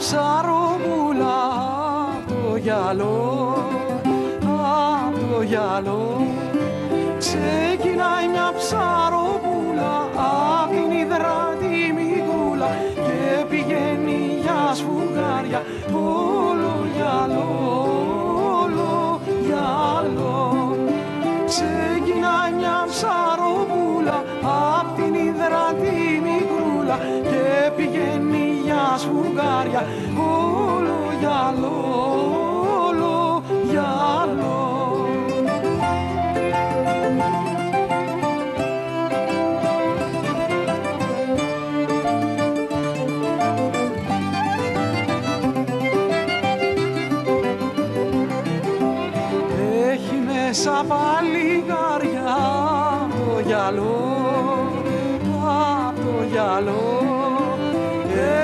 ψαροπούλα απ' το γυαλό, απ' το γυαλό. Ξεκινάει μια ψαροπούλα απ' την υδρά τη μικρούλα και πηγαίνει για σφουγγάρια όλο γυαλό, όλο γυαλό. Ξεκινάει μια ψαροπούλα απ' την υδρά τη μικρούλα και πηγαίνει για σφουγγάρια όλο γυαλό, όλο γυαλό. Έχει μέσα παλιγάρια το γυαλό, απ' το γυαλό.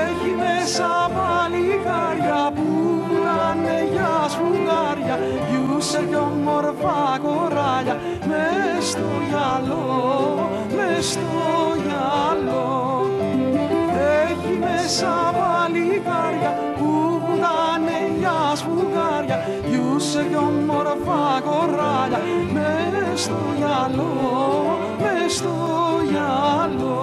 Έχει μέσα παλιγάρια που πουλάνε για σφουγγάρια, γιούσερ κι όμορφα κοράλια μες στο γυαλό, μες στο γυαλό. Έχει μέσα παλιγάρια που πουλάνε για σφουγγάρια, γιούσερ κι όμορφα κοράλια μες στο γυαλό, μες στο γυαλό.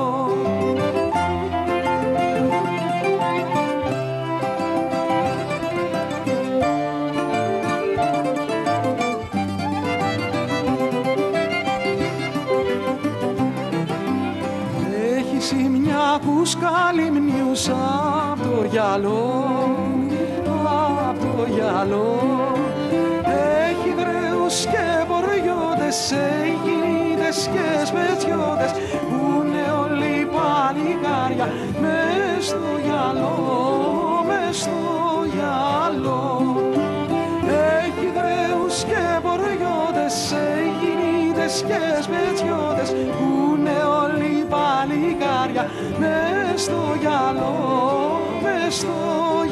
Μια κουσκάλη μνιούς απ' το γυαλό, απ' το γυαλό. Έχει δρέους και μποριώτες, Αιγινίδες και σπετσιώτες, πούνε όλοι παλικάρια μες στο γυαλό, μες στο γυαλό. Έχει δρέους και μποριώτες, Αιγινίδες και σπετσιώτες, πούνε όλοι παλικάρια μες στο γυαλό, μες στο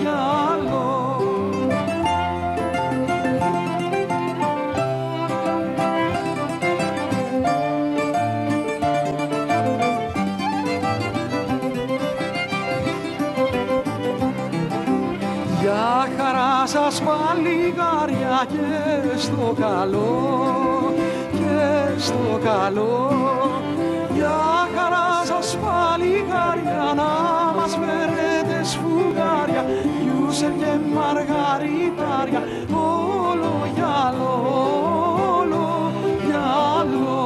γυαλό. Για χαρά σας παλικάρια και στο καλό, και στο καλό. Για χαρά σας παλικάρια να μας φέρετε σφουγγάρια, γιούσερ και μαργαριτάρια, όλο γυαλό, όλο γυαλό.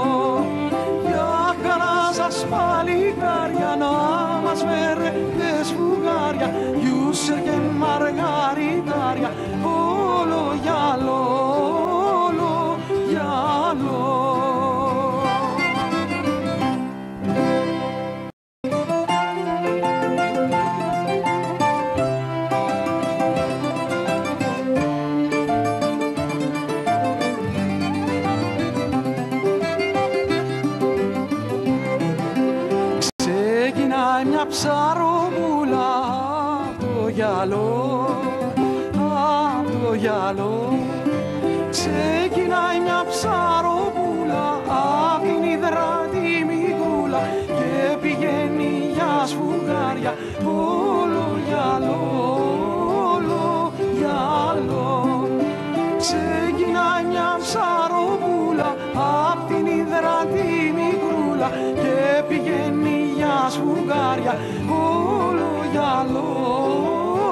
Για χαρά σας παλικάρια να μας φέρετε σφουγγάρια, γιούσερ και μαργαριτάρια, όλο γυαλό, όλο γυαλό. Μια ψαροπούλα απ' το γυαλό, απ' το γυαλό. Ξεκινάει μια ψαροπούλα απ' την υδρά τη μικρούλα και πηγαίνει για σφουγγάρια όλο γυαλό, όλο γυαλό. Ξεκινάει μια ψαροπούλα απ' την υδρά τη μικρούλα και πηγαίνει για σφουγγάρια όλο γυαλό,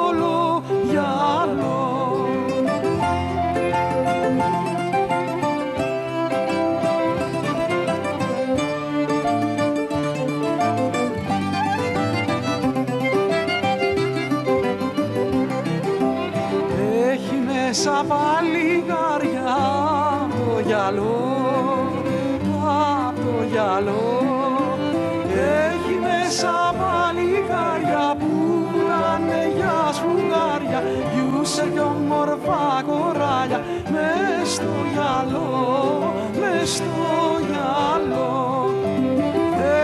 όλο γυαλό. Έχει μέσα παλιγάρια το γυαλό, απ' το γυαλό. Έχει μέσα παλικάρια που πουλάνε για σφουγγάρια, γιούσερ κι όμορφα κοράλια μες στο γυαλό, μες στο γυαλό.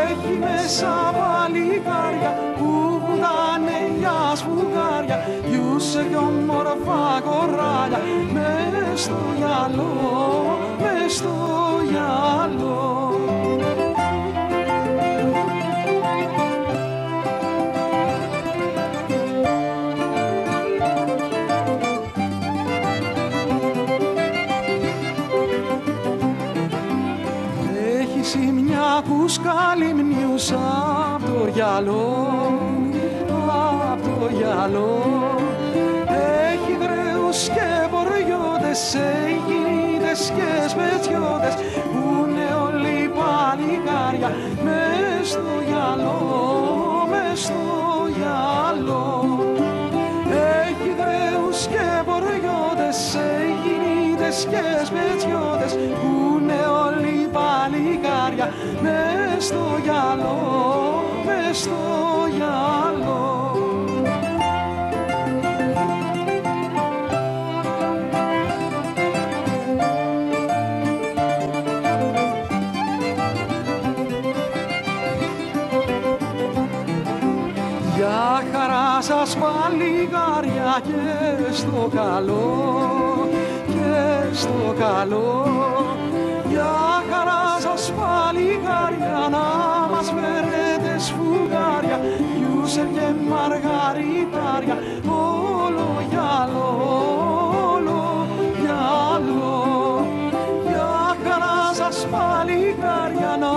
Έχει μέσα παλικάρια που πουλάνε για σφουγγάρια, γιούσερ κι όμορφα κοράλια μες στο γυαλό, μες στο γυαλό. γεμίσει μια κουσκάλη μνιούς απ' το γυαλό, απ' το γυαλό. Έχει γραίους και μποριώτες, Αιγινίδες και σπετσιώτες, πούνε όλοι παλικάρια μες στο γυαλό, μες στο γυαλό. Έχει γραίους και μποριώτες, Αιγινίδες και σπετσιώτες, πούνε όλοι παλικάρια μες στο γυαλό, μες στο γυαλό. Για χαρά σας παλικάρια και στο καλό, και στο καλό. Για χαρά σας παλικάρια να μας φέρετε σφουγγάρια, Γιούσερ και μαργαριτάρια, όλο γυαλό, όλο γυαλό. Για χαρά σας παλικάρια να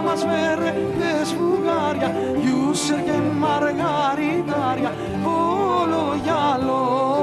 μας φέρετε σφουγγάρια, Γιούσερ και μαργαριτάρια, όλο γυαλό.